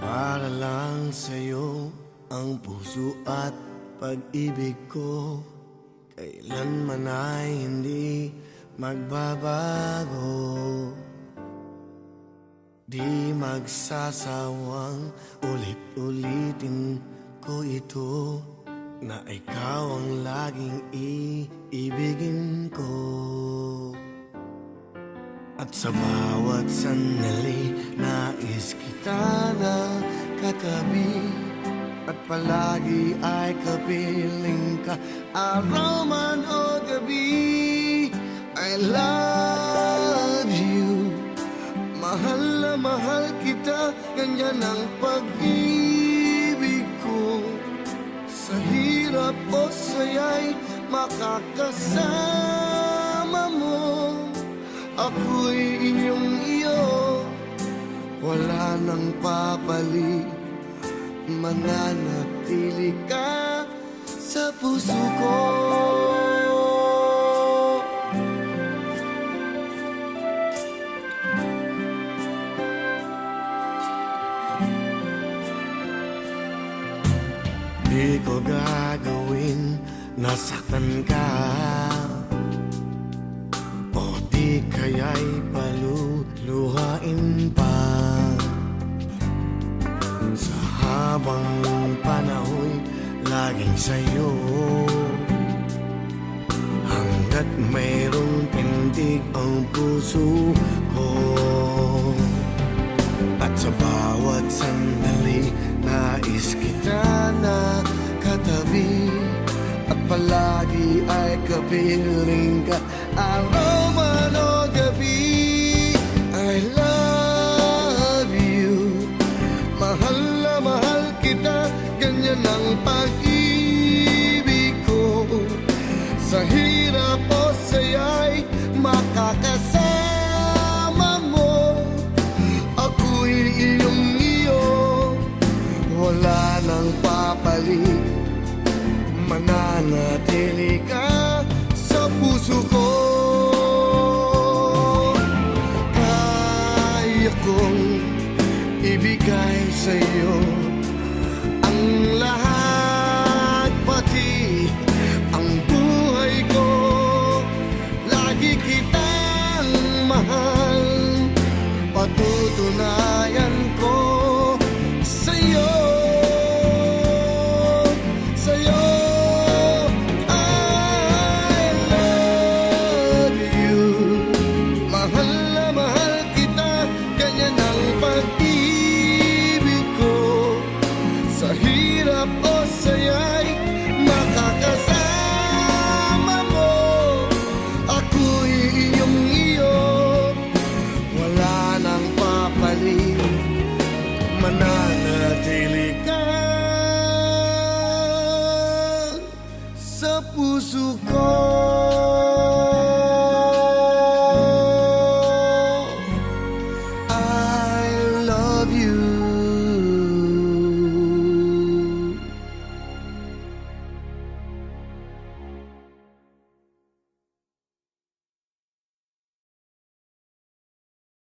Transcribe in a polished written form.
Para lang sa'yo ang puso at pag-ibig ko, kailanman ay hindi magbabago. Di magsasawang ulit-ulitin ko ito, na ikaw ang laging iibigin ko. At sa bawat sandali, nais kita na katabi, at palagi ay kapiling ka, araw man o gabi. I love you, mahal na mahal kita, ganyan ang pag-ibig ko. Sa hirap o saya'y makakasama mo, ako'y iyong iyo, wala nang papalit, mananatili ka sa puso ko. Di ko gagawin na saktan ka, o di kaya'y paluluhain pa. Sa habang panahoy, laging sa'yo, hanggat mayroong tindig ang puso ko. At sa bawat sandali, nais kita na katabi, at palagi ay kapiling ka, araw man o gabi. I love you, mahal na mahal kita, ganyan ang pag-ibig ko. Sa hirap o saya'y makakasama mo, ako'y iyong iyo, wala nang papalit, mananatili ka sa puso ko. Kaya kong ibigay sa'yo ang lahat, pati ang buhay ko. Lagi kitang mahal, patutunayan ko sa'yo. Sa hirap o saya'y makakasama mo, ako'y iyong iyo, wala nang papalit, mananatili ka sa puso ko.